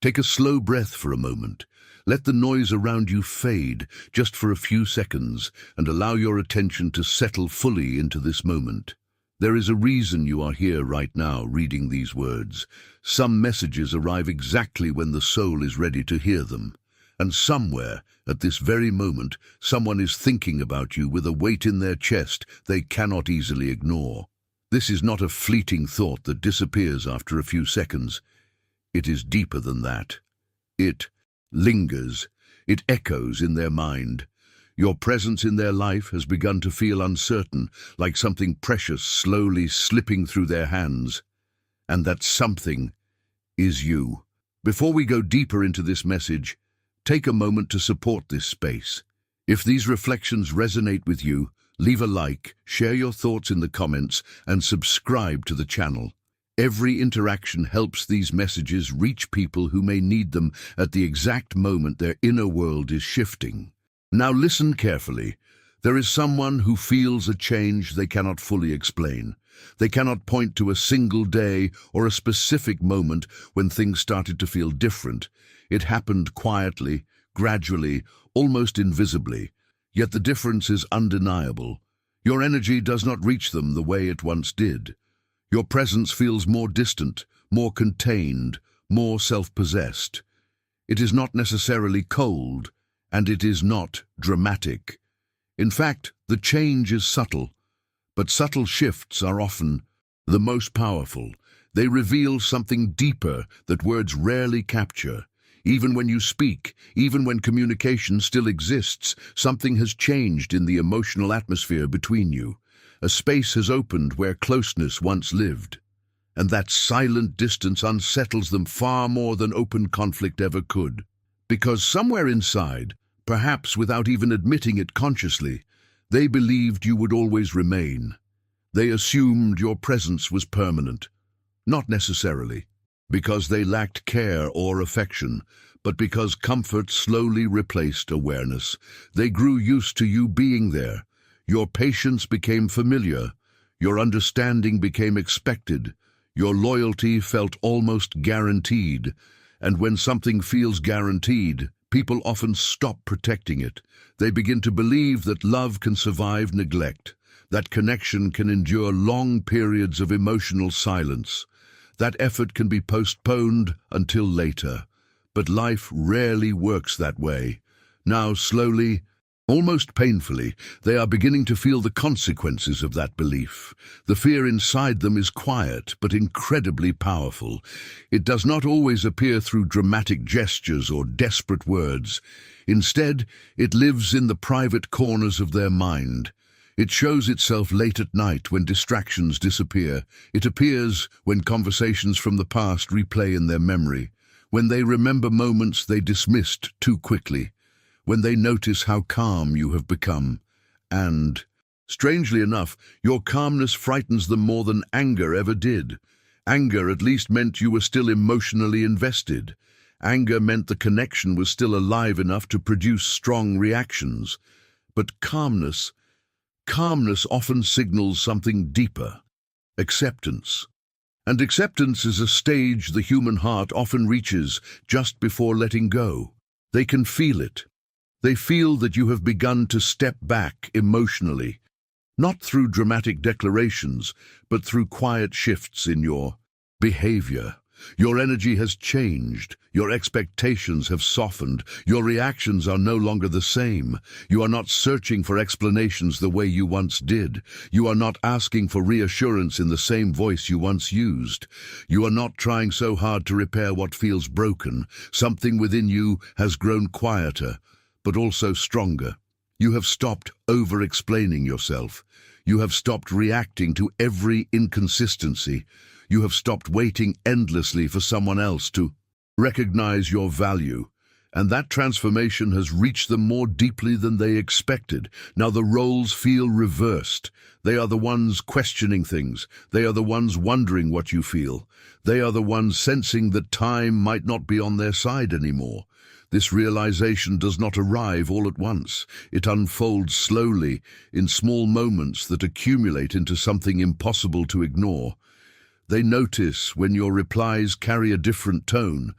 Take a slow breath for a moment. Let the noise around you fade just for a few seconds and allow your attention to settle fully into this moment. There is a reason you are here right now reading these words. Some messages arrive exactly when the soul is ready to hear them. And somewhere, at this very moment, someone is thinking about you with a weight in their chest they cannot easily ignore. This is not a fleeting thought that disappears after a few seconds. It is deeper than that. It lingers. It echoes in their mind. Your presence in their life has begun to feel uncertain, like something precious slowly slipping through their hands. And that something is you. Before we go deeper into this message, take a moment to support this space. If these reflections resonate with you, leave a like, share your thoughts in the comments, and subscribe to the channel. Every interaction helps these messages reach people who may need them at the exact moment their inner world is shifting. Now listen carefully. There is someone who feels a change they cannot fully explain. They cannot point to a single day or a specific moment when things started to feel different. It happened quietly, gradually, almost invisibly. Yet the difference is undeniable. Your energy does not reach them the way it once did. Your presence feels more distant, more contained, more self-possessed. It is not necessarily cold, and it is not dramatic. In fact, the change is subtle, but subtle shifts are often the most powerful. They reveal something deeper that words rarely capture. Even when you speak, even when communication still exists, something has changed in the emotional atmosphere between you. A space has opened where closeness once lived, and that silent distance unsettles them far more than open conflict ever could. Because somewhere inside, perhaps without even admitting it consciously, they believed you would always remain. They assumed your presence was permanent, not necessarily because they lacked care or affection, but because comfort slowly replaced awareness. They grew used to you being there. Your patience became familiar, your understanding became expected, your loyalty felt almost guaranteed, and when something feels guaranteed, people often stop protecting it. They begin to believe that love can survive neglect, that connection can endure long periods of emotional silence, that effort can be postponed until later. But life rarely works that way. Now, slowly, almost painfully, they are beginning to feel the consequences of that belief. The fear inside them is quiet, but incredibly powerful. It does not always appear through dramatic gestures or desperate words. Instead, it lives in the private corners of their mind. It shows itself late at night when distractions disappear. It appears when conversations from the past replay in their memory, when they remember moments they dismissed too quickly, when they notice how calm you have become. And, strangely enough, your calmness frightens them more than anger ever did. Anger at least meant you were still emotionally invested. Anger meant the connection was still alive enough to produce strong reactions. But calmness often signals something deeper: acceptance. And acceptance is a stage the human heart often reaches just before letting go. They can feel it. They feel that you have begun to step back emotionally, not through dramatic declarations, but through quiet shifts in your behavior. Your energy has changed, your expectations have softened, your reactions are no longer the same. You are not searching for explanations the way you once did. You are not asking for reassurance in the same voice you once used. You are not trying so hard to repair what feels broken. Something within you has grown quieter, but also stronger. You have stopped over-explaining yourself. You have stopped reacting to every inconsistency. You have stopped waiting endlessly for someone else to recognize your value. And that transformation has reached them more deeply than they expected. Now the roles feel reversed. They are the ones questioning things. They are the ones wondering what you feel. They are the ones sensing that time might not be on their side anymore. This realization does not arrive all at once. It unfolds slowly, in small moments that accumulate into something impossible to ignore. They notice when your replies carry a different tone.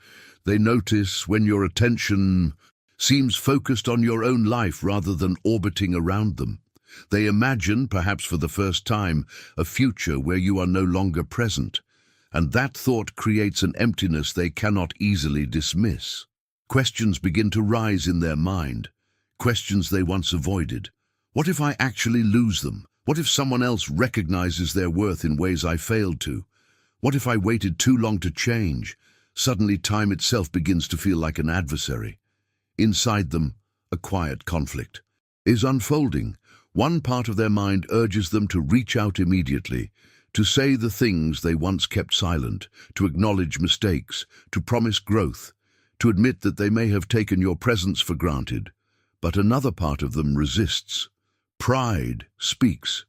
They notice when your attention seems focused on your own life rather than orbiting around them. They imagine, perhaps for the first time, a future where you are no longer present, and that thought creates an emptiness they cannot easily dismiss. Questions begin to rise in their mind, questions they once avoided. What if I actually lose them? What if someone else recognizes their worth in ways I failed to? What if I waited too long to change? Suddenly time itself begins to feel like an adversary. Inside them, a quiet conflict is unfolding. One part of their mind urges them to reach out immediately, to say the things they once kept silent, to acknowledge mistakes, to promise growth, to admit that they may have taken your presence for granted. But another part of them resists. Pride speaks.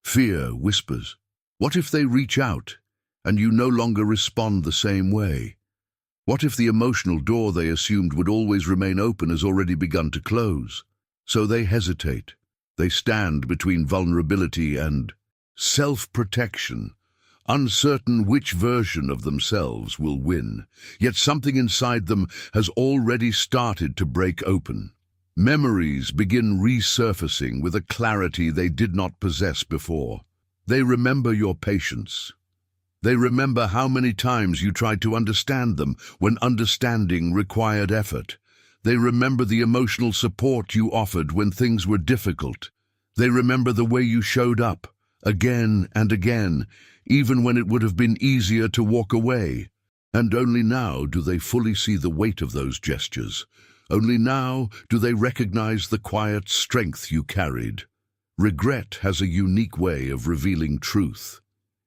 Fear whispers. What if they reach out and you no longer respond the same way? What if the emotional door they assumed would always remain open has already begun to close? So they hesitate. They stand between vulnerability and self-protection, uncertain which version of themselves will win. Yet something inside them has already started to break open. Memories begin resurfacing with a clarity they did not possess before. They remember your patience. They remember how many times you tried to understand them when understanding required effort. They remember the emotional support you offered when things were difficult. They remember the way you showed up, again and again, even when it would have been easier to walk away. And only now do they fully see the weight of those gestures. Only now do they recognize the quiet strength you carried. Regret has a unique way of revealing truth.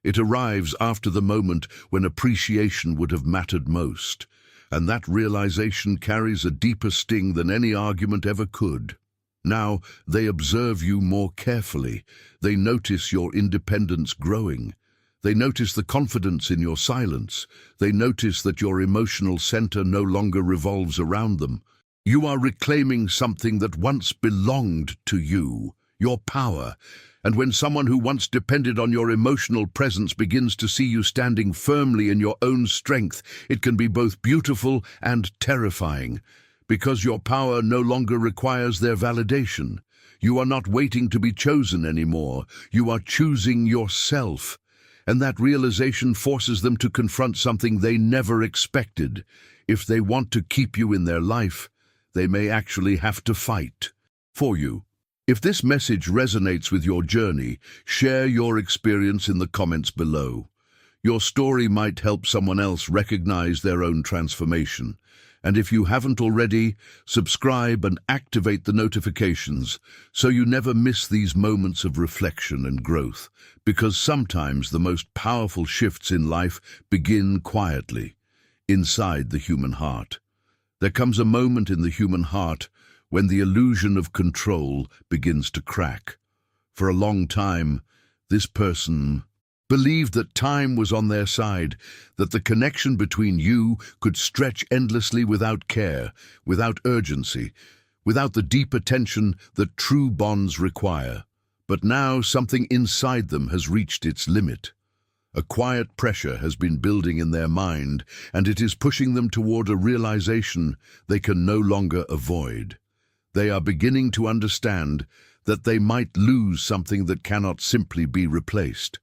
It arrives after the moment when appreciation would have mattered most, and that realization carries a deeper sting than any argument ever could. Now they observe you more carefully. They notice your independence growing. They notice the confidence in your silence. They notice that your emotional center no longer revolves around them. You are reclaiming something that once belonged to you, your power. And when someone who once depended on your emotional presence begins to see you standing firmly in your own strength, it can be both beautiful and terrifying, because your power no longer requires their validation. You are not waiting to be chosen anymore. You are choosing yourself. And that realization forces them to confront something they never expected. If they want to keep you in their life, they may actually have to fight for you. If this message resonates with your journey, share your experience in the comments below. Your story might help someone else recognize their own transformation. And if you haven't already, subscribe and activate the notifications so you never miss these moments of reflection and growth, because sometimes the most powerful shifts in life begin quietly, inside the human heart. There comes a moment in the human heart when the illusion of control begins to crack. For a long time, this person believed that time was on their side, that the connection between you could stretch endlessly without care, without urgency, without the deep attention that true bonds require. But now something inside them has reached its limit. A quiet pressure has been building in their mind, and it is pushing them toward a realization they can no longer avoid. They are beginning to understand that they might lose something that cannot simply be replaced.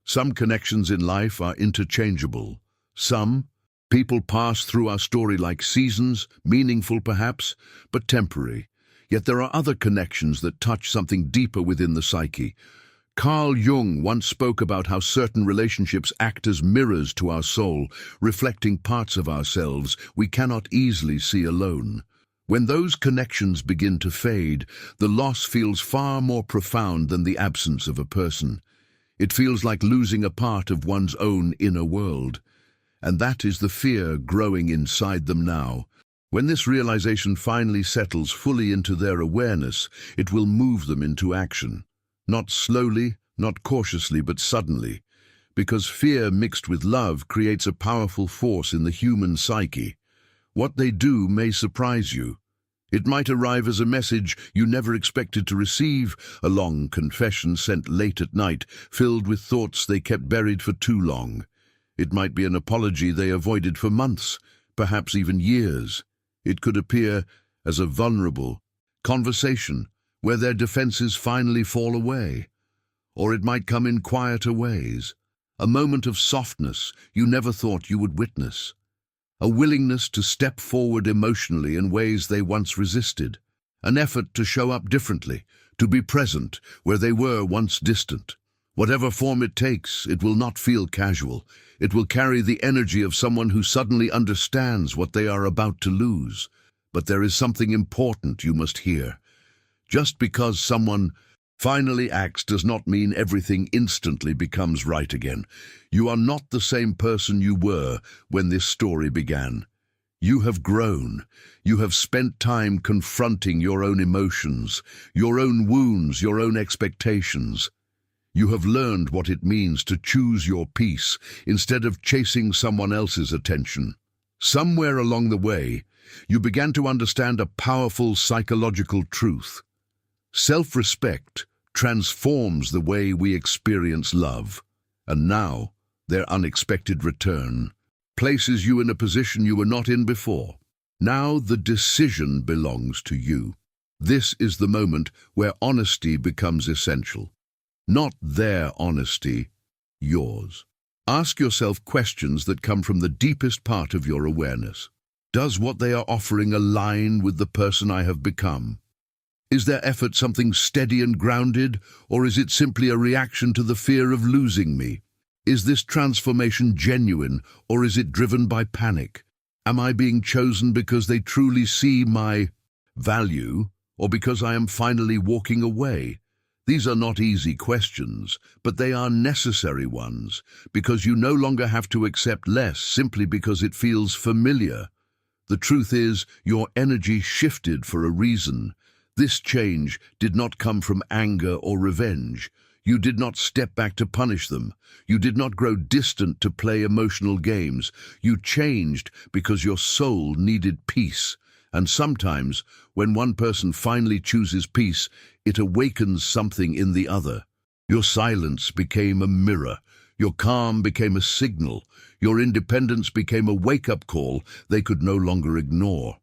Some connections in life are interchangeable. Some people pass through our story like seasons, meaningful perhaps, but temporary. Yet there are other connections that touch something deeper within the psyche. Carl Jung once spoke about how certain relationships act as mirrors to our soul, reflecting parts of ourselves we cannot easily see alone. When those connections begin to fade, the loss feels far more profound than the absence of a person. It feels like losing a part of one's own inner world. And that is the fear growing inside them now. When this realization finally settles fully into their awareness, it will move them into action. Not slowly, not cautiously, but suddenly. Because fear mixed with love creates a powerful force in the human psyche. What they do may surprise you. It might arrive as a message you never expected to receive, a long confession sent late at night, filled with thoughts they kept buried for too long. It might be an apology they avoided for months, perhaps even years. It could appear as a vulnerable conversation where their defenses finally fall away. Or it might come in quieter ways, a moment of softness you never thought you would witness, a willingness to step forward emotionally in ways they once resisted, an effort to show up differently, to be present where they were once distant. Whatever form it takes, it will not feel casual. It will carry the energy of someone who suddenly understands what they are about to lose. But there is something important you must hear. Just because someone finally acts does not mean everything instantly becomes right again. You are not the same person you were when this story began. You have grown. You have spent time confronting your own emotions, your own wounds, your own expectations. You have learned what it means to choose your peace instead of chasing someone else's attention. Somewhere along the way, you began to understand a powerful psychological truth. Self-respect transforms the way we experience love, and now their unexpected return places you in a position you were not in before. Now the decision belongs to you. This is the moment where honesty becomes essential. Not their honesty, yours. Ask yourself questions that come from the deepest part of your awareness. Does what they are offering align with the person I have become? Is their effort something steady and grounded, or is it simply a reaction to the fear of losing me? Is this transformation genuine, or is it driven by panic? Am I being chosen because they truly see my value, or because I am finally walking away? These are not easy questions, but they are necessary ones, because you no longer have to accept less simply because it feels familiar. The truth is, your energy shifted for a reason. This change did not come from anger or revenge. You did not step back to punish them. You did not grow distant to play emotional games. You changed because your soul needed peace. And sometimes, when one person finally chooses peace, it awakens something in the other. Your silence became a mirror. Your calm became a signal. Your independence became a wake-up call they could no longer ignore.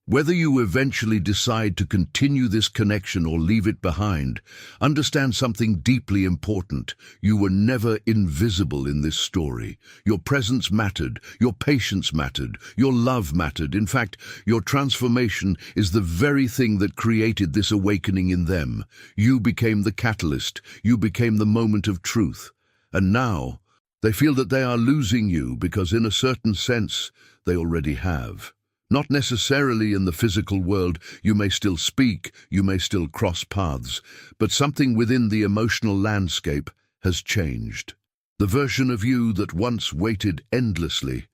Whether you eventually decide to continue this connection or leave it behind, understand something deeply important. You were never invisible in this story. Your presence mattered, your patience mattered, your love mattered. In fact, your transformation is the very thing that created this awakening in them. You became the catalyst. You became the moment of truth. And now, they feel that they are losing you because in a certain sense, they already have. Not necessarily in the physical world. You may still speak, you may still cross paths, but something within the emotional landscape has changed. The version of you that once waited endlessly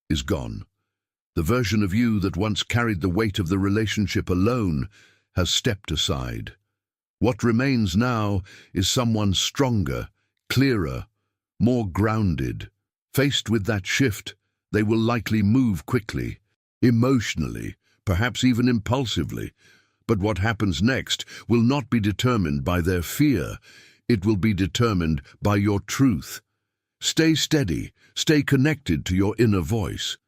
is gone. The version of you that once carried the weight of the relationship alone has stepped aside. What remains now is someone stronger, clearer, more grounded. Faced with that shift, they will likely move quickly, emotionally, perhaps even impulsively. But what happens next will not be determined by their fear. It will be determined by your truth. Stay steady, stay connected to your inner voice.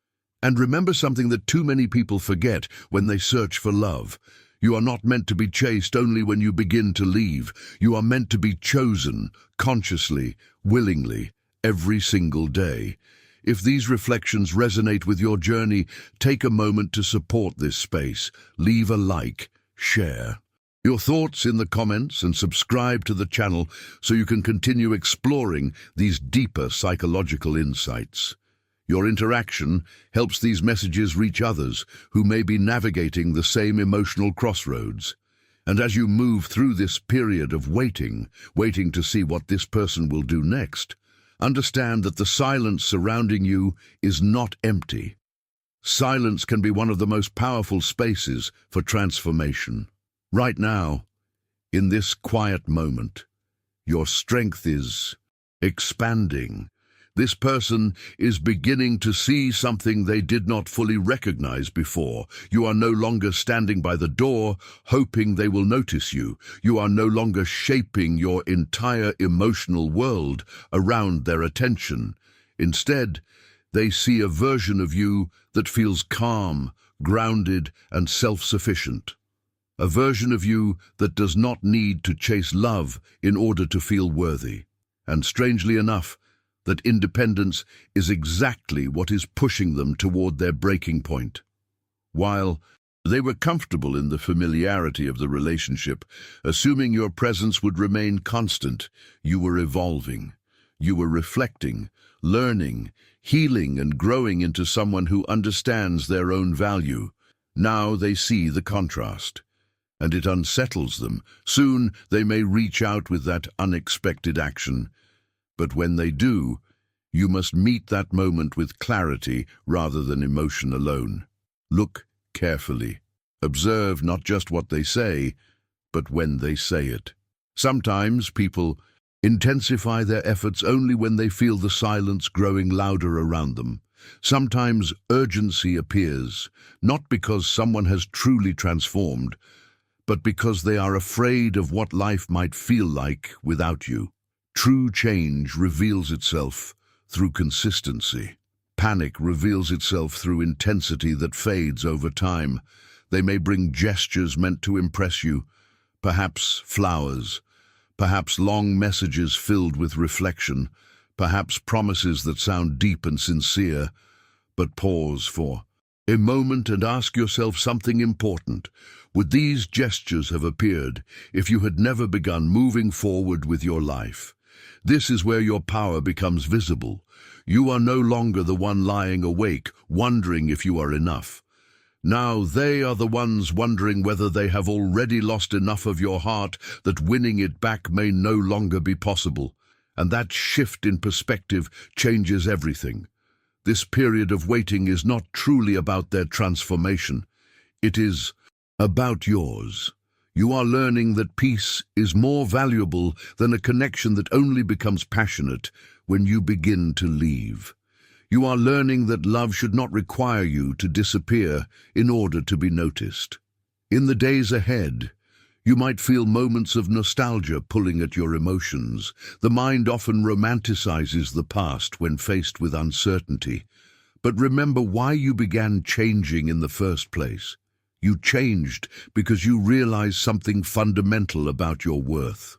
And remember something that too many people forget when they search for love. You are not meant to be chased only when you begin to leave. You are meant to be chosen, consciously, willingly, every single day. If these reflections resonate with your journey, take a moment to support this space. Leave a like, share your thoughts in the comments, and subscribe to the channel so you can continue exploring these deeper psychological insights. Your interaction helps these messages reach others who may be navigating the same emotional crossroads. And as you move through this period of waiting to see what this person will do next, understand that the silence surrounding you is not empty. Silence can be one of the most powerful spaces for transformation. Right now, in this quiet moment, your strength is expanding. This person is beginning to see something they did not fully recognize before. You are no longer standing by the door, hoping they will notice you. You are no longer shaping your entire emotional world around their attention. Instead, They see a version of you that feels calm, grounded, and self-sufficient. A version of you that does not need to chase love in order to feel worthy. And strangely enough, that independence is exactly what is pushing them toward their breaking point. While they were comfortable in the familiarity of the relationship, assuming your presence would remain constant, you were evolving. You were reflecting, learning, healing, and growing into someone who understands their own value. Now they see the contrast, and it unsettles them. Soon they may reach out with that unexpected action. But when they do, you must meet that moment with clarity rather than emotion alone. Look carefully. Observe not just what they say, but when they say it. Sometimes people intensify their efforts only when they feel the silence growing louder around them. Sometimes urgency appears, not because someone has truly transformed, but because they are afraid of what life might feel like without you. True change reveals itself through consistency. Panic reveals itself through intensity that fades over time. They may bring gestures meant to impress you, perhaps flowers, perhaps long messages filled with reflection, perhaps promises that sound deep and sincere. But pause for a moment and ask yourself something important. Would these gestures have appeared if you had never begun moving forward with your life? This is where your power becomes visible. You are no longer the one lying awake, wondering if you are enough. Now they are the ones wondering whether they have already lost enough of your heart that winning it back may no longer be possible. And that shift in perspective changes everything. This period of waiting is not truly about their transformation. It is about yours. You are learning that peace is more valuable than a connection that only becomes passionate when you begin to leave. You are learning that love should not require you to disappear in order to be noticed. In the days ahead, you might feel moments of nostalgia pulling at your emotions. The mind often romanticizes the past when faced with uncertainty. But remember why you began changing in the first place. You changed because you realized something fundamental about your worth.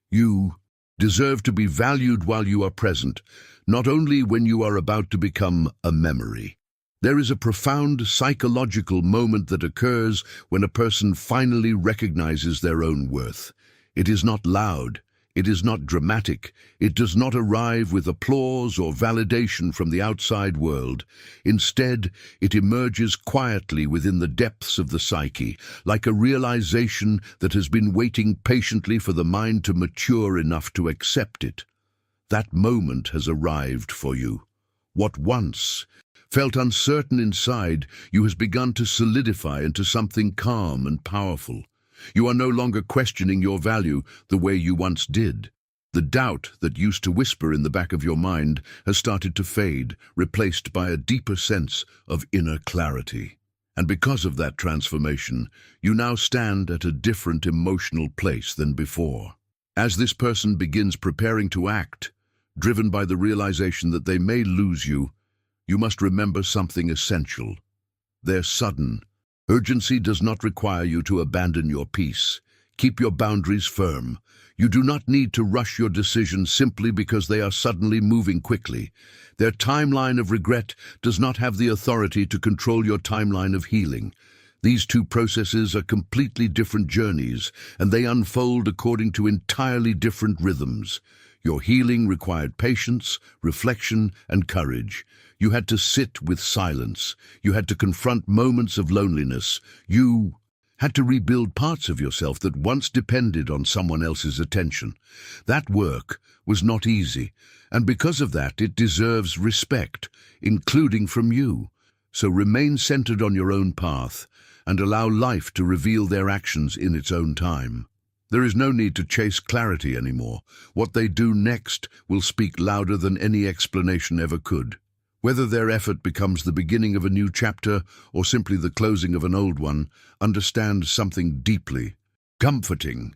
You deserve to be valued while you are present, not only when you are about to become a memory. There is a profound psychological moment that occurs when a person finally recognizes their own worth. It is not loud. It is not dramatic. It does not arrive with applause or validation from the outside world. Instead, it emerges quietly within the depths of the psyche, like a realization that has been waiting patiently for the mind to mature enough to accept it. That moment has arrived for you. What once felt uncertain inside you has begun to solidify into something calm and powerful. You are no longer questioning your value the way you once did. The doubt that used to whisper in the back of your mind has started to fade, replaced by a deeper sense of inner clarity. And because of that transformation, you now stand at a different emotional place than before. As this person begins preparing to act, driven by the realization that they may lose you, you must remember something essential. Their sudden urgency does not require you to abandon your peace. Keep your boundaries firm. You do not need to rush your decisions simply because they are suddenly moving quickly. Their timeline of regret does not have the authority to control your timeline of healing. These two processes are completely different journeys, and they unfold according to entirely different rhythms. Your healing required patience, reflection, and courage. You had to sit with silence. You had to confront moments of loneliness. You had to rebuild parts of yourself that once depended on someone else's attention. That work was not easy, and because of that, it deserves respect, including from you. So remain centered on your own path and allow life to reveal their actions in its own time. There is no need to chase clarity anymore. What they do next will speak louder than any explanation ever could. Whether their effort becomes the beginning of a new chapter or simply the closing of an old one, understand something deeply comforting.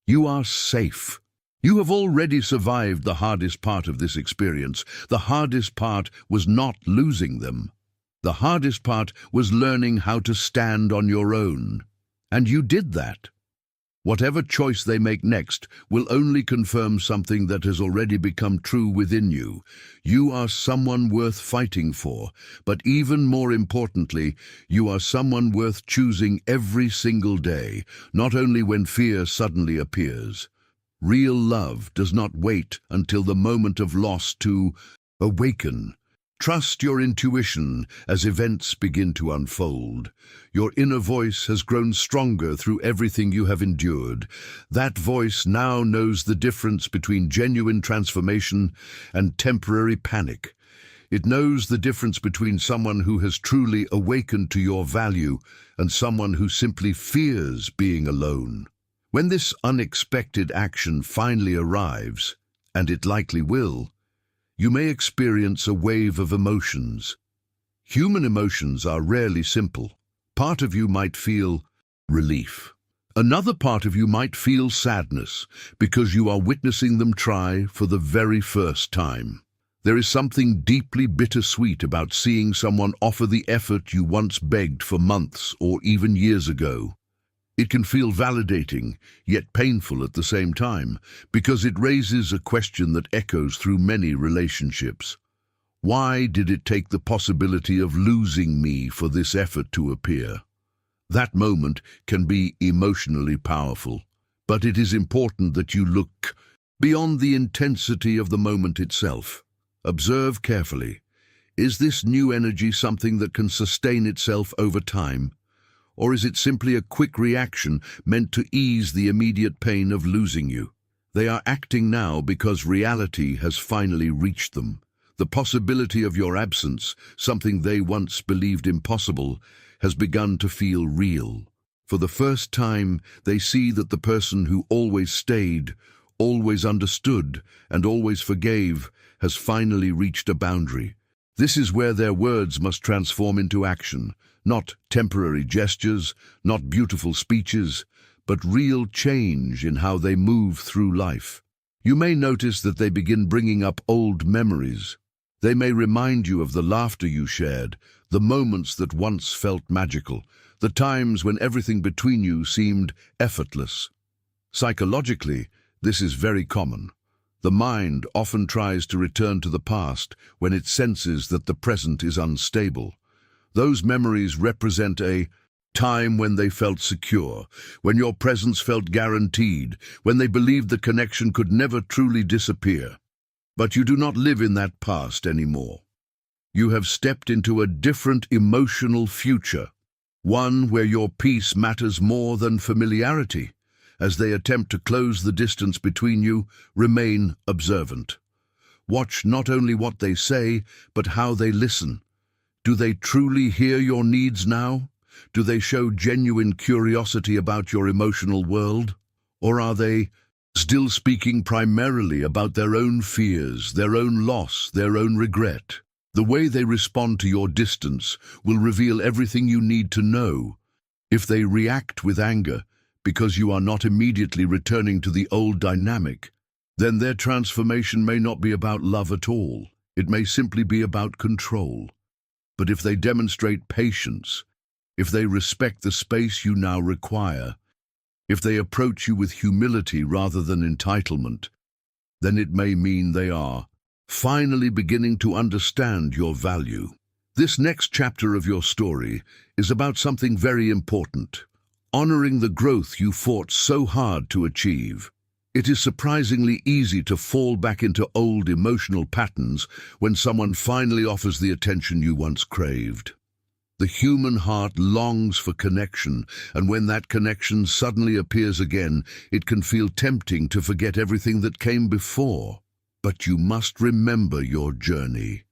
You are safe. You have already survived the hardest part of this experience. The hardest part was not losing them. The hardest part was learning how to stand on your own. And you did that. Whatever choice they make next will only confirm something that has already become true within you. You are someone worth fighting for, but even more importantly, you are someone worth choosing every single day, not only when fear suddenly appears. Real love does not wait until the moment of loss to awaken. Trust your intuition as events begin to unfold. Your inner voice has grown stronger through everything you have endured. That voice now knows the difference between genuine transformation and temporary panic. It knows the difference between someone who has truly awakened to your value and someone who simply fears being alone. When this unexpected action finally arrives, and it likely will, you may experience a wave of emotions. Human emotions are rarely simple. Part of you might feel relief. Another part of you might feel sadness because you are witnessing them try for the very first time. There is something deeply bittersweet about seeing someone offer the effort you once begged for months or even years ago. It can feel validating, yet painful at the same time, because it raises a question that echoes through many relationships. Why did it take the possibility of losing me for this effort to appear? That moment can be emotionally powerful, but it is important that you look beyond the intensity of the moment itself. Observe carefully. Is this new energy something that can sustain itself over time? Or is it simply a quick reaction meant to ease the immediate pain of losing you? They are acting now because reality has finally reached them. The possibility of your absence, something they once believed impossible, has begun to feel real. For the first time, they see that the person who always stayed, always understood, and always forgave has finally reached a boundary. This is where their words must transform into action. Not temporary gestures, not beautiful speeches, but real change in how they move through life. You may notice that they begin bringing up old memories. They may remind you of the laughter you shared, the moments that once felt magical, the times when everything between you seemed effortless. Psychologically, this is very common. The mind often tries to return to the past when it senses that the present is unstable. Those memories represent a time when they felt secure, when your presence felt guaranteed, when they believed the connection could never truly disappear. But you do not live in that past anymore. You have stepped into a different emotional future, one where your peace matters more than familiarity. As they attempt to close the distance between you, remain observant. Watch not only what they say, but how they listen. Do they truly hear your needs now? Do they show genuine curiosity about your emotional world? Or are they still speaking primarily about their own fears, their own loss, their own regret? The way they respond to your distance will reveal everything you need to know. If they react with anger because you are not immediately returning to the old dynamic, then their transformation may not be about love at all. It may simply be about control. But if they demonstrate patience, if they respect the space you now require, if they approach you with humility rather than entitlement, then it may mean they are finally beginning to understand your value. This next chapter of your story is about something very important, honoring the growth you fought so hard to achieve. It is surprisingly easy to fall back into old emotional patterns when someone finally offers the attention you once craved. The human heart longs for connection, and when that connection suddenly appears again, it can feel tempting to forget everything that came before. But you must remember your journey.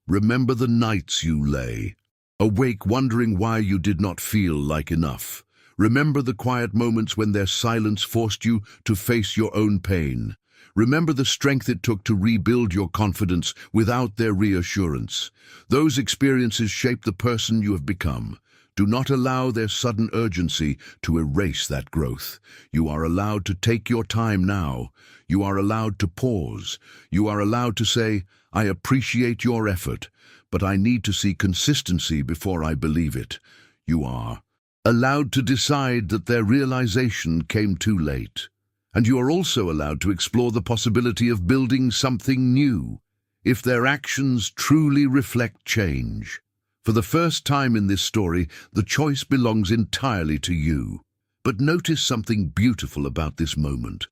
Remember the nights you lay awake wondering why you did not feel like enough. Remember the quiet moments when their silence forced you to face your own pain. Remember the strength it took to rebuild your confidence without their reassurance. Those experiences shape the person you have become. Do not allow their sudden urgency to erase that growth. You are allowed to take your time now. You are allowed to pause. You are allowed to say, I appreciate your effort, but I need to see consistency before I believe it. You are allowed to decide that their realization came too late. And you are also allowed to explore the possibility of building something new, if their actions truly reflect change. For the first time in this story, the choice belongs entirely to you. But notice something beautiful about this moment.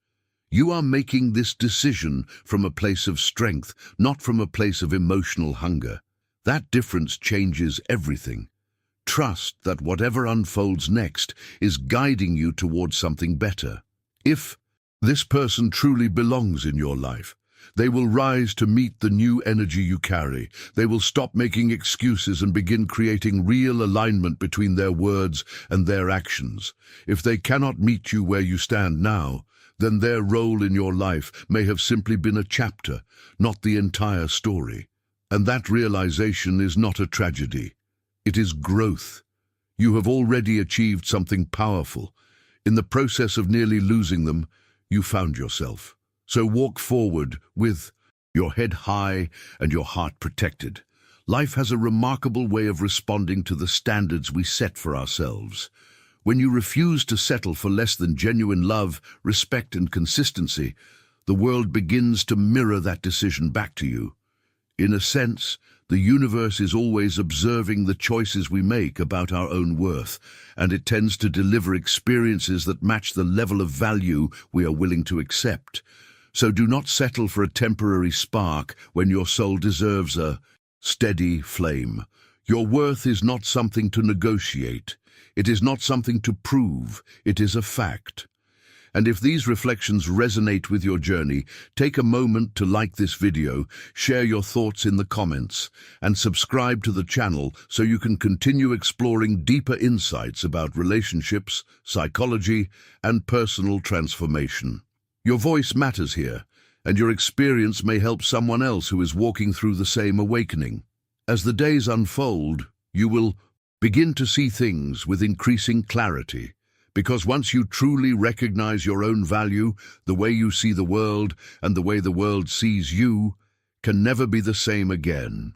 You are making this decision from a place of strength, not from a place of emotional hunger. That difference changes everything. Trust that whatever unfolds next is guiding you towards something better. If this person truly belongs in your life, they will rise to meet the new energy you carry. They will stop making excuses and begin creating real alignment between their words and their actions. If they cannot meet you where you stand now, then their role in your life may have simply been a chapter, not the entire story. And that realization is not a tragedy. It is growth. You have already achieved something powerful. In the process of nearly losing them, you found yourself. So walk forward with your head high and your heart protected. Life has a remarkable way of responding to the standards we set for ourselves. When you refuse to settle for less than genuine love, respect, and consistency, the world begins to mirror that decision back to you. In a sense, the universe is always observing the choices we make about our own worth, and it tends to deliver experiences that match the level of value we are willing to accept. So do not settle for a temporary spark when your soul deserves a steady flame. Your worth is not something to negotiate. It is not something to prove. It is a fact. And if these reflections resonate with your journey, take a moment to like this video, share your thoughts in the comments, and subscribe to the channel so you can continue exploring deeper insights about relationships, psychology, and personal transformation. Your voice matters here, and your experience may help someone else who is walking through the same awakening. As the days unfold, you will begin to see things with increasing clarity. Because once you truly recognize your own value, the way you see the world and the way the world sees you can never be the same again.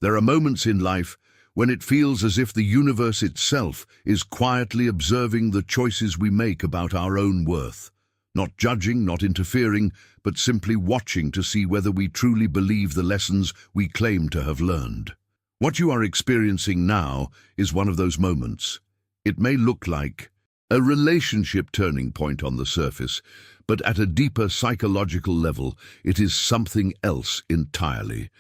There are moments in life when it feels as if the universe itself is quietly observing the choices we make about our own worth. Not judging, not interfering, but simply watching to see whether we truly believe the lessons we claim to have learned. What you are experiencing now is one of those moments. It may look like a relationship turning point on the surface, but at a deeper psychological level, it is something else entirely.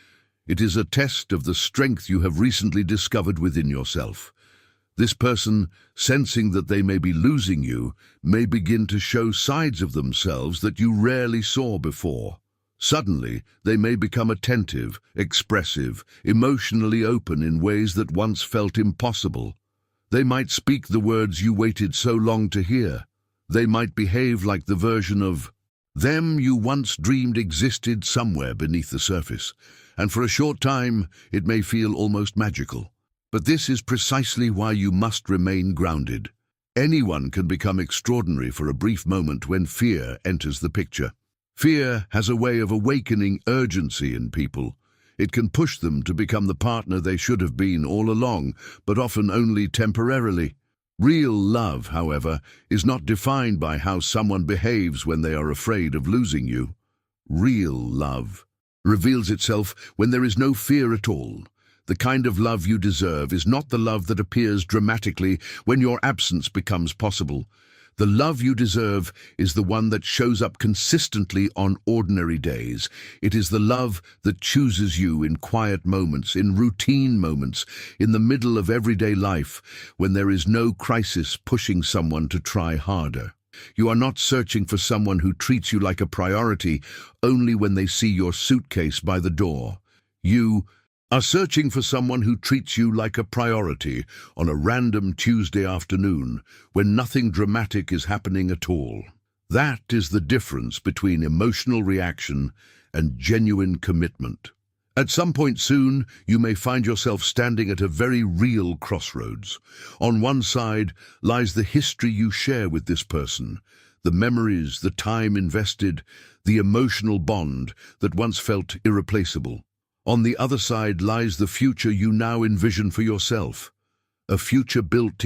It is a test of the strength you have recently discovered within yourself. This person, sensing that they may be losing you, may begin to show sides of themselves that you rarely saw before. Suddenly, they may become attentive, expressive, emotionally open in ways that once felt impossible. They might speak the words you waited so long to hear. They might behave like the version of them you once dreamed existed somewhere beneath the surface. And for a short time, it may feel almost magical. But this is precisely why you must remain grounded. Anyone can become extraordinary for a brief moment when fear enters the picture. Fear has a way of awakening urgency in people. It can push them to become the partner they should have been all along, but often only temporarily. Real love, however, is not defined by how someone behaves when they are afraid of losing you. Real love reveals itself when there is no fear at all. The kind of love you deserve is not the love that appears dramatically when your absence becomes possible. The love you deserve is the one that shows up consistently on ordinary days. It is the love that chooses you in quiet moments, in routine moments, in the middle of everyday life, when there is no crisis pushing someone to try harder. You are not searching for someone who treats you like a priority only when they see your suitcase by the door. You are searching for someone who treats you like a priority on a random Tuesday afternoon when nothing dramatic is happening at all. That is the difference between emotional reaction and genuine commitment. At some point soon, you may find yourself standing at a very real crossroads. On one side lies the history you share with this person, the memories, the time invested, the emotional bond that once felt irreplaceable. On the other side lies the future you now envision for yourself, a future built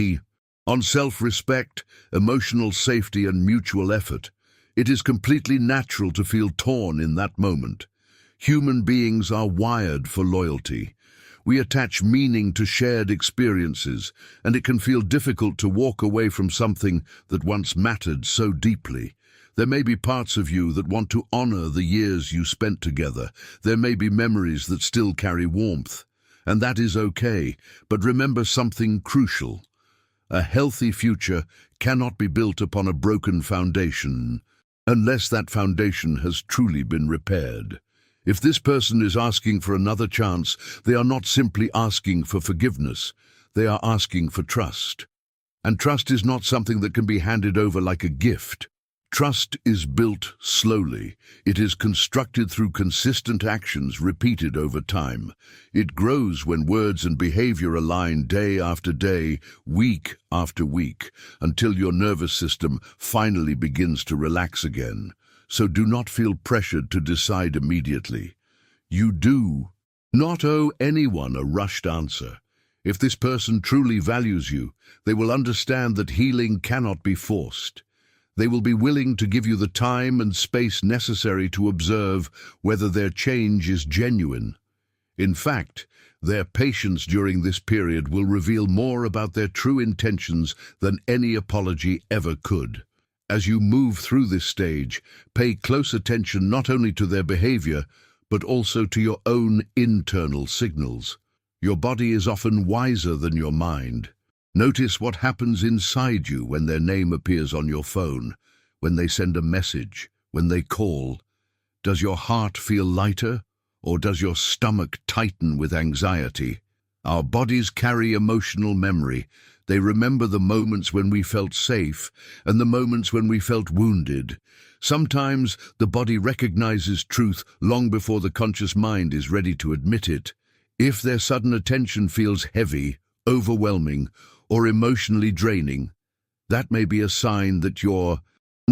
on self-respect, emotional safety, and mutual effort. It is completely natural to feel torn in that moment. Human beings are wired for loyalty. We attach meaning to shared experiences, and it can feel difficult to walk away from something that once mattered so deeply. There may be parts of you that want to honor the years you spent together. There may be memories that still carry warmth, and that is okay. But remember something crucial. A healthy future cannot be built upon a broken foundation, unless that foundation has truly been repaired. If this person is asking for another chance, they are not simply asking for forgiveness. They are asking for trust. And trust is not something that can be handed over like a gift. Trust is built slowly. It is constructed through consistent actions repeated over time. It grows when words and behavior align day after day, week after week, until your nervous system finally begins to relax again. So do not feel pressured to decide immediately. You do not owe anyone a rushed answer. If this person truly values you, they will understand that healing cannot be forced. They will be willing to give you the time and space necessary to observe whether their change is genuine. In fact, their patience during this period will reveal more about their true intentions than any apology ever could. As you move through this stage, pay close attention not only to their behavior, but also to your own internal signals. Your body is often wiser than your mind. Notice what happens inside you when their name appears on your phone, when they send a message, when they call. Does your heart feel lighter, or does your stomach tighten with anxiety? Our bodies carry emotional memory. They remember the moments when we felt safe and the moments when we felt wounded. Sometimes the body recognizes truth long before the conscious mind is ready to admit it. If their sudden attention feels heavy, overwhelming, or emotionally draining, that may be a sign that your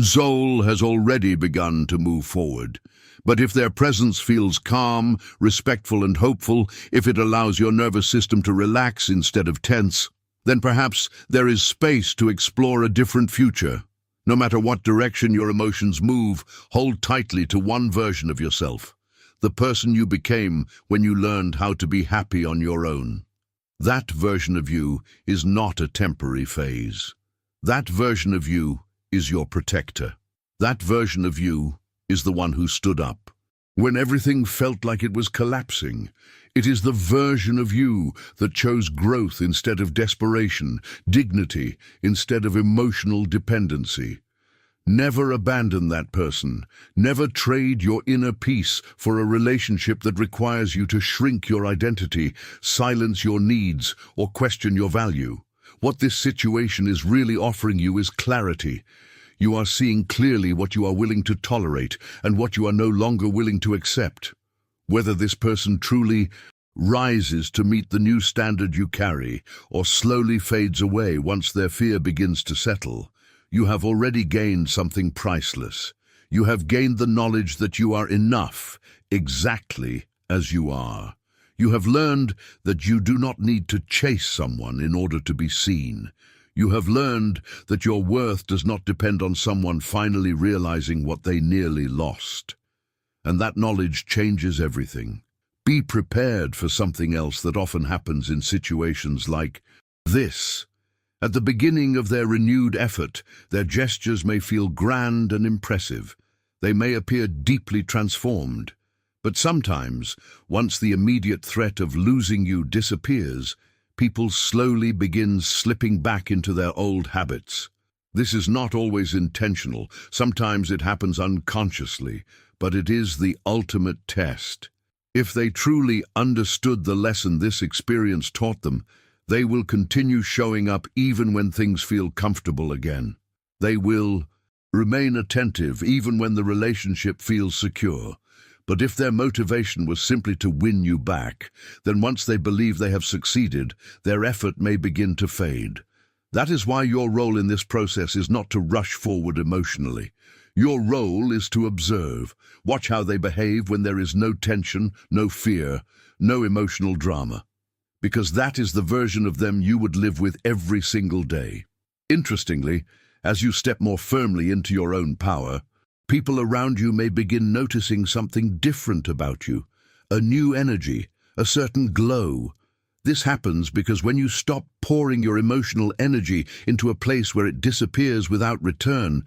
soul has already begun to move forward. But if their presence feels calm, respectful, and hopeful, if it allows your nervous system to relax instead of tense, then perhaps there is space to explore a different future. No matter what direction your emotions move, hold tightly to one version of yourself, the person you became when you learned how to be happy on your own. That version of you is not a temporary phase. That version of you is your protector. That version of you is the one who stood up when everything felt like it was collapsing. It is the version of you that chose growth instead of desperation, dignity instead of emotional dependency. Never abandon that person. Never trade your inner peace for a relationship that requires you to shrink your identity, silence your needs, or question your value. What this situation is really offering you is clarity. You are seeing clearly what you are willing to tolerate and what you are no longer willing to accept. Whether this person truly rises to meet the new standard you carry or slowly fades away once their fear begins to settle, you have already gained something priceless. You have gained the knowledge that you are enough, exactly as you are. You have learned that you do not need to chase someone in order to be seen. You have learned that your worth does not depend on someone finally realizing what they nearly lost. And that knowledge changes everything. Be prepared for something else that often happens in situations like this. At the beginning of their renewed effort, their gestures may feel grand and impressive. They may appear deeply transformed. But sometimes, once the immediate threat of losing you disappears, people slowly begin slipping back into their old habits. This is not always intentional. Sometimes it happens unconsciously, but it is the ultimate test. If they truly understood the lesson this experience taught them, they will continue showing up even when things feel comfortable again. They will remain attentive even when the relationship feels secure. But if their motivation was simply to win you back, then once they believe they have succeeded, their effort may begin to fade. That is why your role in this process is not to rush forward emotionally. Your role is to observe. Watch how they behave when there is no tension, no fear, no emotional drama. Because that is the version of them you would live with every single day. Interestingly, as you step more firmly into your own power, people around you may begin noticing something different about you, a new energy, a certain glow. This happens because when you stop pouring your emotional energy into a place where it disappears without return,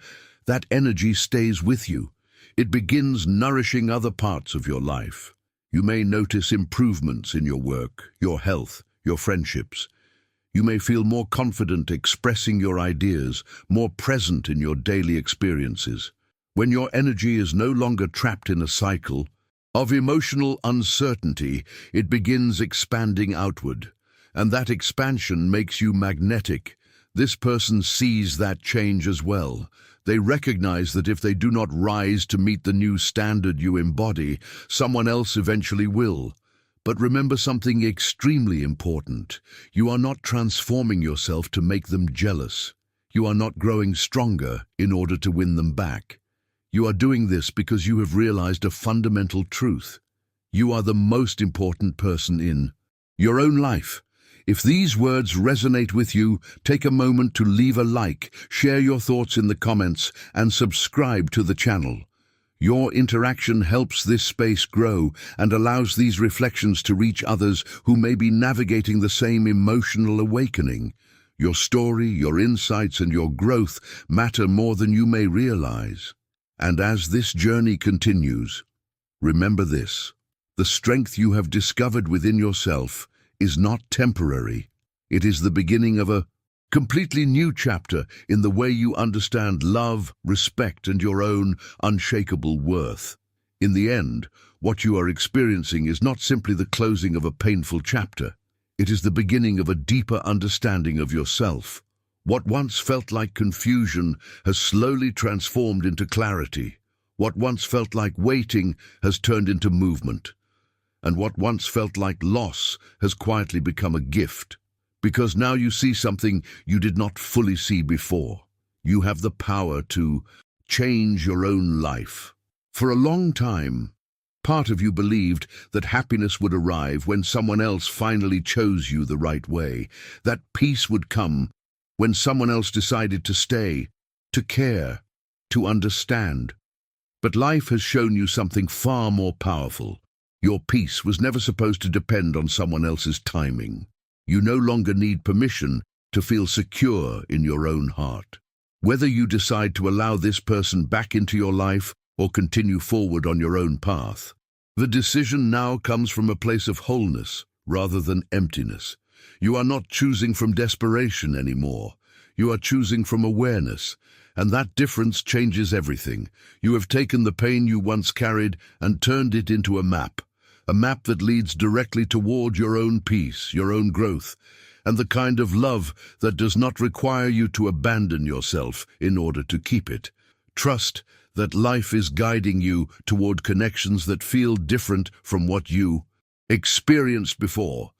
that energy stays with you. It begins nourishing other parts of your life. You may notice improvements in your work, your health, your friendships. You may feel more confident expressing your ideas, more present in your daily experiences. When your energy is no longer trapped in a cycle of emotional uncertainty, it begins expanding outward, and that expansion makes you magnetic. This person sees that change as well. They recognize that if they do not rise to meet the new standard you embody, someone else eventually will. But remember something extremely important. You are not transforming yourself to make them jealous. You are not growing stronger in order to win them back. You are doing this because you have realized a fundamental truth. You are the most important person in your own life. If these words resonate with you, take a moment to leave a like, share your thoughts in the comments, and subscribe to the channel. Your interaction helps this space grow and allows these reflections to reach others who may be navigating the same emotional awakening. Your story, your insights, and your growth matter more than you may realize. And as this journey continues, remember this: the strength you have discovered within yourself is not temporary. It is the beginning of a completely new chapter in the way you understand love, respect, and your own unshakable worth. In the end, what you are experiencing is not simply the closing of a painful chapter. It is the beginning of a deeper understanding of yourself. What once felt like confusion has slowly transformed into clarity. What once felt like waiting has turned into movement. And what once felt like loss has quietly become a gift. Because now you see something you did not fully see before. You have the power to change your own life. For a long time, part of you believed that happiness would arrive when someone else finally chose you the right way. That peace would come when someone else decided to stay, to care, to understand. But life has shown you something far more powerful. Your peace was never supposed to depend on someone else's timing. You no longer need permission to feel secure in your own heart. Whether you decide to allow this person back into your life or continue forward on your own path, the decision now comes from a place of wholeness rather than emptiness. You are not choosing from desperation anymore. You are choosing from awareness, and that difference changes everything. You have taken the pain you once carried and turned it into a map that leads directly toward your own peace, your own growth, and the kind of love that does not require you to abandon yourself in order to keep it. Trust that life is guiding you toward connections that feel different from what you experienced before.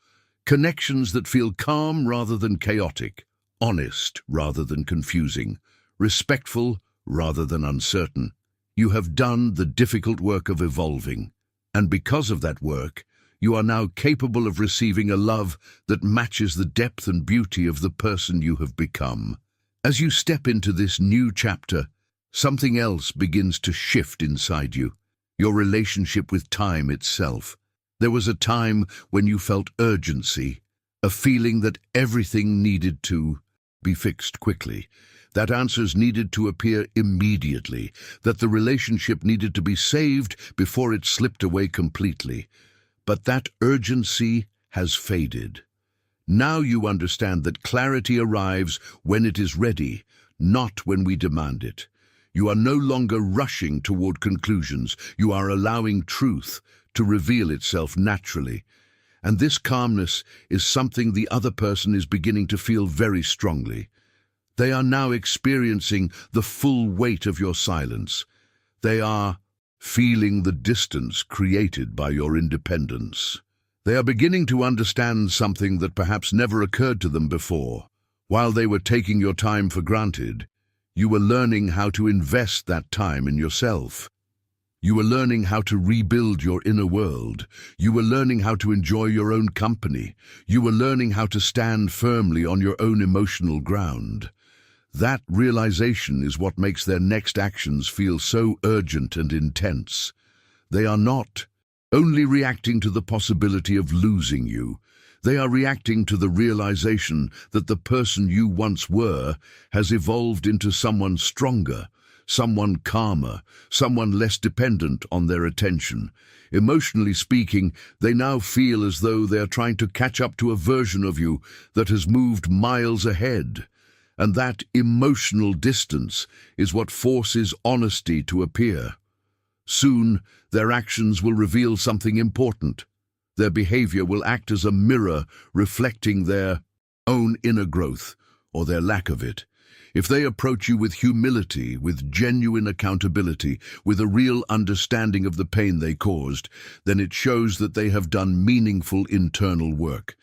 Connections that feel calm rather than chaotic, honest rather than confusing, respectful rather than uncertain. You have done the difficult work of evolving. And because of that work, you are now capable of receiving a love that matches the depth and beauty of the person you have become. As you step into this new chapter, something else begins to shift inside you, your relationship with time itself. There was a time when you felt urgency, a feeling that everything needed to be fixed quickly, that answers needed to appear immediately, that the relationship needed to be saved before it slipped away completely. But that urgency has faded. Now you understand that clarity arrives when it is ready, not when we demand it. You are no longer rushing toward conclusions. You are allowing truth to reveal itself naturally. And this calmness is something the other person is beginning to feel very strongly. They are now experiencing the full weight of your silence. They are feeling the distance created by your independence. They are beginning to understand something that perhaps never occurred to them before. While they were taking your time for granted, you were learning how to invest that time in yourself. You were learning how to rebuild your inner world. You were learning how to enjoy your own company. You were learning how to stand firmly on your own emotional ground. That realization is what makes their next actions feel so urgent and intense. They are not only reacting to the possibility of losing you. They are reacting to the realization that the person you once were has evolved into someone stronger, someone calmer, someone less dependent on their attention. Emotionally speaking, they now feel as though they are trying to catch up to a version of you that has moved miles ahead. And that emotional distance is what forces honesty to appear. Soon, their actions will reveal something important. Their behavior will act as a mirror reflecting their own inner growth, or their lack of it. If they approach you with humility, with genuine accountability, with a real understanding of the pain they caused, then it shows that they have done meaningful internal work.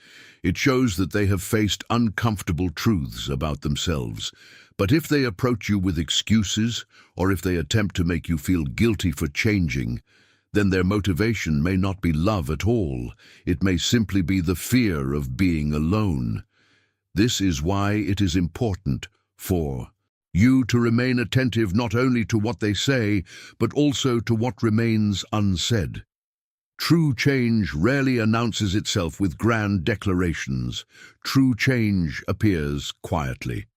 It shows that they have faced uncomfortable truths about themselves. But if they approach you with excuses, or if they attempt to make you feel guilty for changing, then their motivation may not be love at all. It may simply be the fear of being alone. This is why it is important for you to remain attentive not only to what they say, but also to what remains unsaid. True change rarely announces itself with grand declarations. True change appears quietly.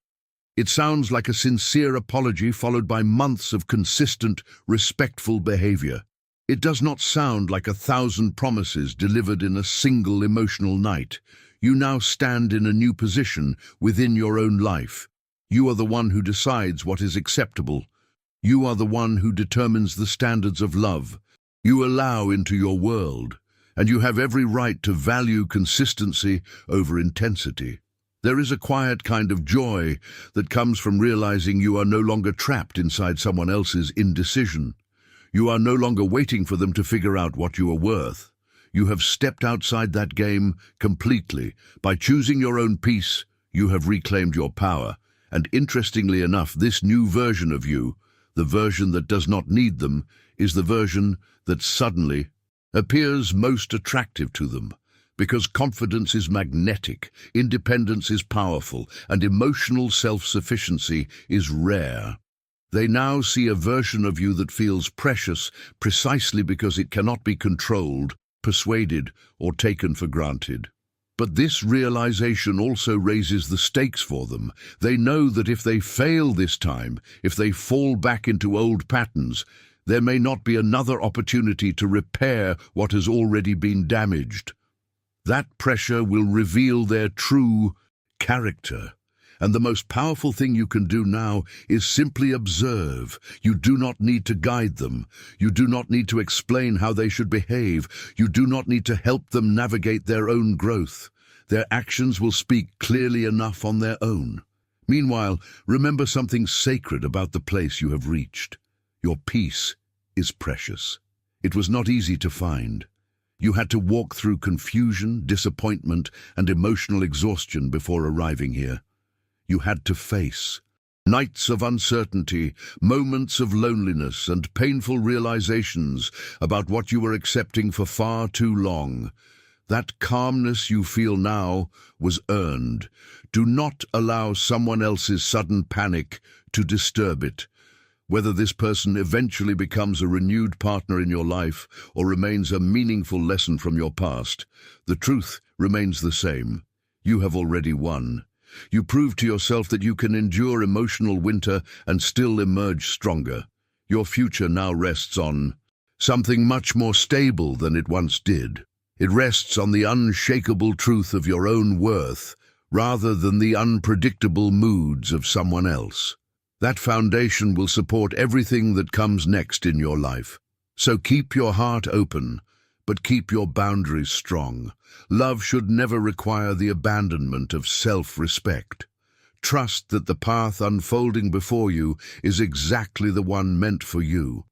It sounds like a sincere apology followed by months of consistent, respectful behavior. It does not sound like 1,000 promises delivered in a single emotional night. You now stand in a new position within your own life. You are the one who decides what is acceptable. You are the one who determines the standards of love. You allow into your world, and you have every right to value consistency over intensity. There is a quiet kind of joy that comes from realizing you are no longer trapped inside someone else's indecision. You are no longer waiting for them to figure out what you are worth. You have stepped outside that game completely. By choosing your own peace, you have reclaimed your power. And interestingly enough, this new version of you, the version that does not need them, is the version that suddenly appears most attractive to them. Because confidence is magnetic, independence is powerful, and emotional self-sufficiency is rare. They now see a version of you that feels precious precisely because it cannot be controlled, persuaded, or taken for granted. But this realization also raises the stakes for them. They know that if they fail this time, if they fall back into old patterns, there may not be another opportunity to repair what has already been damaged. That pressure will reveal their true character. And the most powerful thing you can do now is simply observe. You do not need to guide them. You do not need to explain how they should behave. You do not need to help them navigate their own growth. Their actions will speak clearly enough on their own. Meanwhile, remember something sacred about the place you have reached. Your peace is precious. It was not easy to find. You had to walk through confusion, disappointment, and emotional exhaustion before arriving here. You had to face nights of uncertainty, moments of loneliness, and painful realizations about what you were accepting for far too long. That calmness you feel now was earned. Do not allow someone else's sudden panic to disturb it. Whether this person eventually becomes a renewed partner in your life or remains a meaningful lesson from your past, the truth remains the same. You have already won. You proved to yourself that you can endure emotional winter and still emerge stronger. Your future now rests on something much more stable than it once did. It rests on the unshakable truth of your own worth, rather than the unpredictable moods of someone else. That foundation will support everything that comes next in your life. So keep your heart open, but keep your boundaries strong. Love should never require the abandonment of self-respect. Trust that the path unfolding before you is exactly the one meant for you.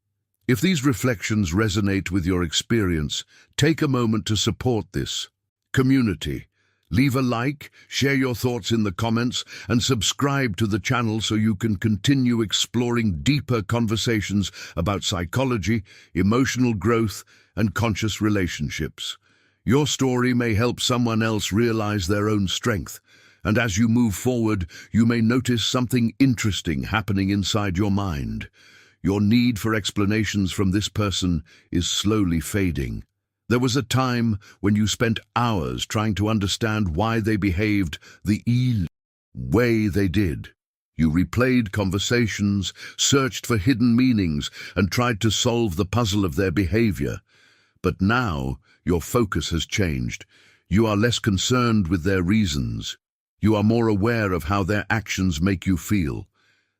If these reflections resonate with your experience, take a moment to support this community. Leave a like, share your thoughts in the comments, and subscribe to the channel so you can continue exploring deeper conversations about psychology, emotional growth, and conscious relationships. Your story may help someone else realize their own strength, and as you move forward, you may notice something interesting happening inside your mind. Your need for explanations from this person is slowly fading. There was a time when you spent hours trying to understand why they behaved the way they did. You replayed conversations, searched for hidden meanings, and tried to solve the puzzle of their behavior. But now, your focus has changed. You are less concerned with their reasons. You are more aware of how their actions make you feel.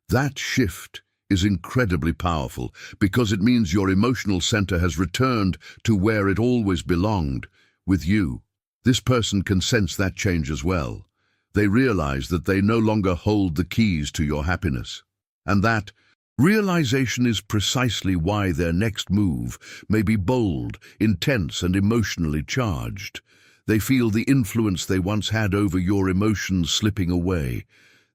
That shift is incredibly powerful because it means your emotional center has returned to where it always belonged, with you. This person can sense that change as well. They realize that they no longer hold the keys to your happiness. And that realization is precisely why their next move may be bold, intense, and emotionally charged. They feel the influence they once had over your emotions slipping away.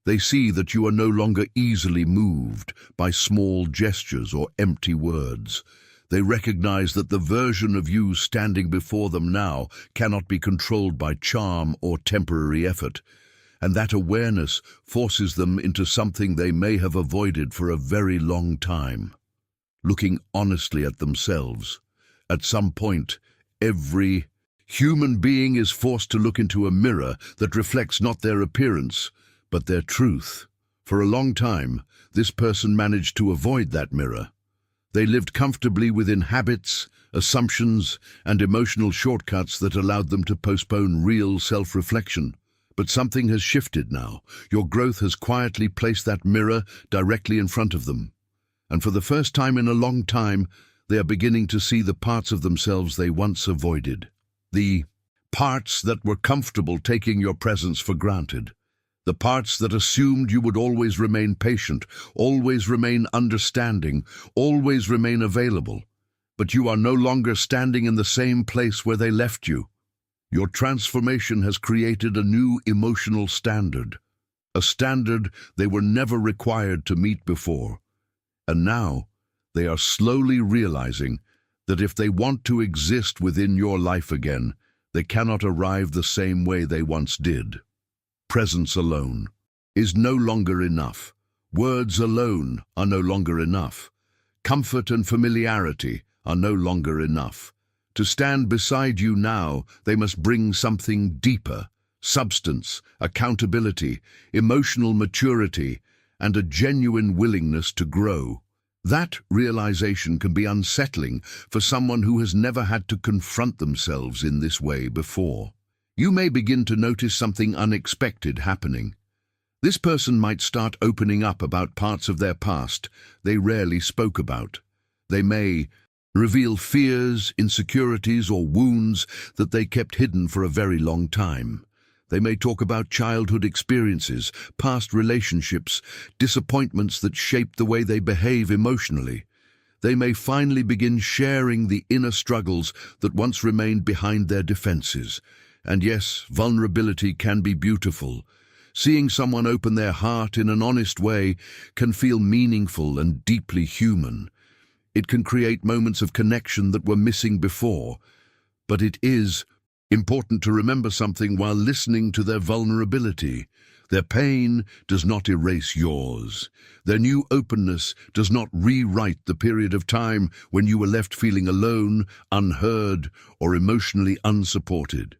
They see that you are no longer easily moved by small gestures or empty words. They recognize that the version of you standing before them now cannot be controlled by charm or temporary effort, and that awareness forces them into something they may have avoided for a very long time. Looking honestly at themselves. At some point, every human being is forced to look into a mirror that reflects not their appearance, but their truth. For a long time, this person managed to avoid that mirror. They lived comfortably within habits, assumptions, and emotional shortcuts that allowed them to postpone real self-reflection. But something has shifted now. Your growth has quietly placed that mirror directly in front of them. And for the first time in a long time, they are beginning to see the parts of themselves they once avoided. The parts that were comfortable taking your presence for granted. The parts that assumed you would always remain patient, always remain understanding, always remain available. But you are no longer standing in the same place where they left you. Your transformation has created a new emotional standard, a standard they were never required to meet before. And now, they are slowly realizing that if they want to exist within your life again, they cannot arrive the same way they once did. Presence alone is no longer enough. Words alone are no longer enough. Comfort and familiarity are no longer enough. To stand beside you now, they must bring something deeper: substance, accountability, emotional maturity, and a genuine willingness to grow. That realization can be unsettling for someone who has never had to confront themselves in this way before. You may begin to notice something unexpected happening. This person might start opening up about parts of their past they rarely spoke about. They may reveal fears, insecurities, or wounds that they kept hidden for a very long time. They may talk about childhood experiences, past relationships, disappointments that shaped the way they behave emotionally. They may finally begin sharing the inner struggles that once remained behind their defenses. And yes, vulnerability can be beautiful. Seeing someone open their heart in an honest way can feel meaningful and deeply human. It can create moments of connection that were missing before. But it is important to remember something while listening to their vulnerability. Their pain does not erase yours. Their new openness does not rewrite the period of time when you were left feeling alone, unheard, or emotionally unsupported.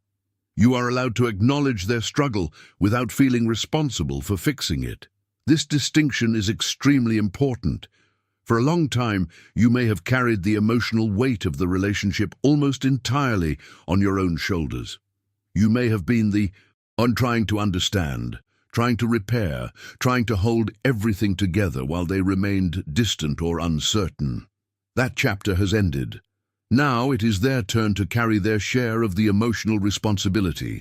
You are allowed to acknowledge their struggle without feeling responsible for fixing it. This distinction is extremely important. For a long time, you may have carried the emotional weight of the relationship almost entirely on your own shoulders. You may have been trying to understand, trying to repair, trying to hold everything together while they remained distant or uncertain. That chapter has ended. Now it is their turn to carry their share of the emotional responsibility.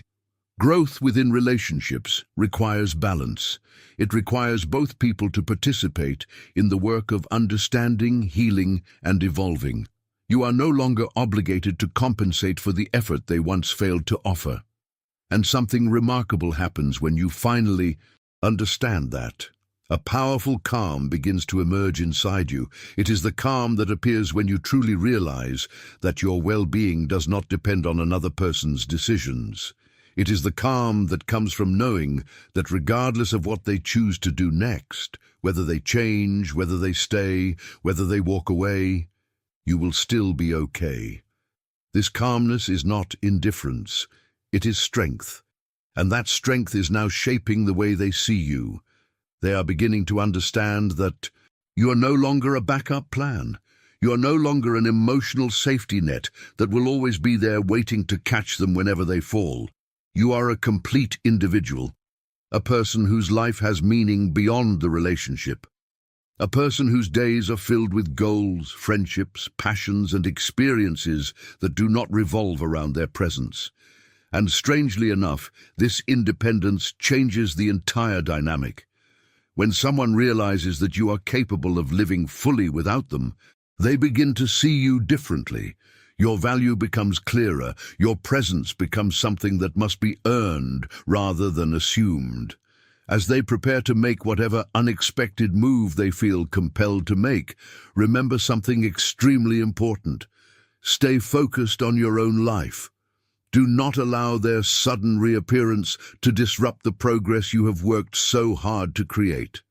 Growth within relationships requires balance. It requires both people to participate in the work of understanding, healing, and evolving. You are no longer obligated to compensate for the effort they once failed to offer. And something remarkable happens when you finally understand that. A powerful calm begins to emerge inside you. It is the calm that appears when you truly realize that your well-being does not depend on another person's decisions. It is the calm that comes from knowing that regardless of what they choose to do next, whether they change, whether they stay, whether they walk away, you will still be okay. This calmness is not indifference, it is strength. And that strength is now shaping the way they see you. They are beginning to understand that you are no longer a backup plan. You are no longer an emotional safety net that will always be there waiting to catch them whenever they fall. You are a complete individual, a person whose life has meaning beyond the relationship, a person whose days are filled with goals, friendships, passions, and experiences that do not revolve around their presence. And strangely enough, this independence changes the entire dynamic. When someone realizes that you are capable of living fully without them, they begin to see you differently. Your value becomes clearer. Your presence becomes something that must be earned rather than assumed. As they prepare to make whatever unexpected move they feel compelled to make, remember something extremely important. Stay focused on your own life. Do not allow their sudden reappearance to disrupt the progress you have worked so hard to create.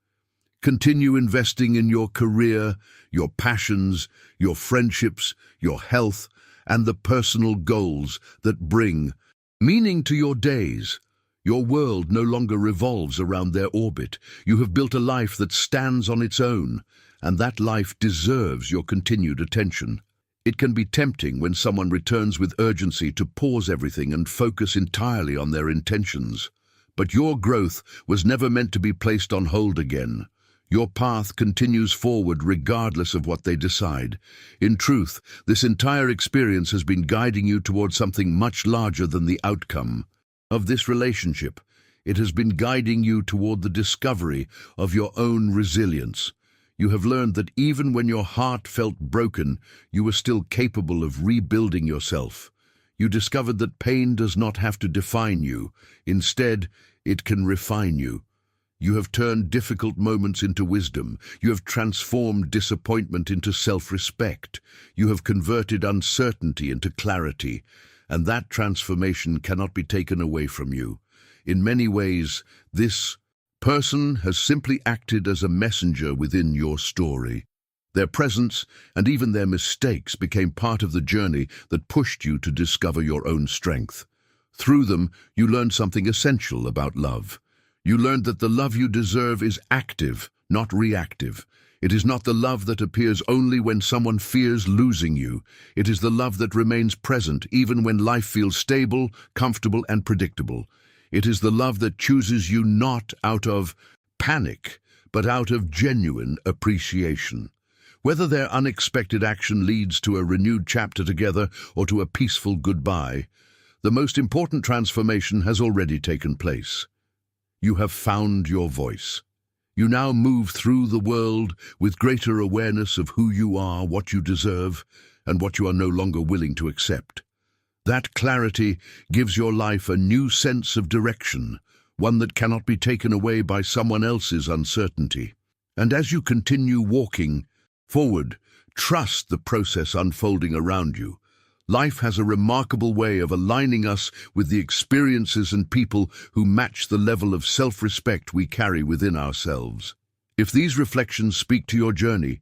Continue investing in your career, your passions, your friendships, your health, and the personal goals that bring meaning to your days. Your world no longer revolves around their orbit. You have built a life that stands on its own, and that life deserves your continued attention. It can be tempting when someone returns with urgency to pause everything and focus entirely on their intentions. But your growth was never meant to be placed on hold again. Your path continues forward regardless of what they decide. In truth, this entire experience has been guiding you towards something much larger than the outcome of this relationship. It has been guiding you toward the discovery of your own resilience. You have learned that even when your heart felt broken, you were still capable of rebuilding yourself. You discovered that pain does not have to define you. Instead, it can refine you. You have turned difficult moments into wisdom. You have transformed disappointment into self-respect. You have converted uncertainty into clarity, and that transformation cannot be taken away from you. In many ways, this person has simply acted as a messenger within your story. Their presence and even their mistakes became part of the journey that pushed you to discover your own strength. Through them, you learned something essential about love. You learned that the love you deserve is active, not reactive. It is not the love that appears only when someone fears losing you. It is the love that remains present even when life feels stable, comfortable, and predictable. It is the love that chooses you not out of panic, but out of genuine appreciation. Whether their unexpected action leads to a renewed chapter together or to a peaceful goodbye, the most important transformation has already taken place. You have found your voice. You now move through the world with greater awareness of who you are, what you deserve, and what you are no longer willing to accept. That clarity gives your life a new sense of direction, one that cannot be taken away by someone else's uncertainty. And as you continue walking forward, trust the process unfolding around you. Life has a remarkable way of aligning us with the experiences and people who match the level of self-respect we carry within ourselves. If these reflections speak to your journey,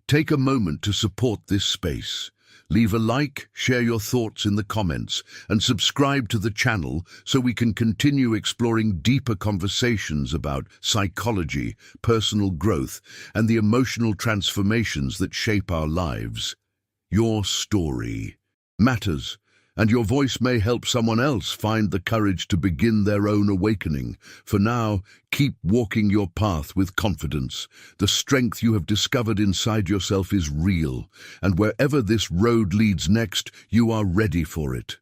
take a moment to support this space. Leave a like, share your thoughts in the comments, and subscribe to the channel so we can continue exploring deeper conversations about psychology, personal growth, and the emotional transformations that shape our lives. Your story matters, and your voice may help someone else find the courage to begin their own awakening. For now, keep walking your path with confidence. The strength you have discovered inside yourself is real, and wherever this road leads next, you are ready for it.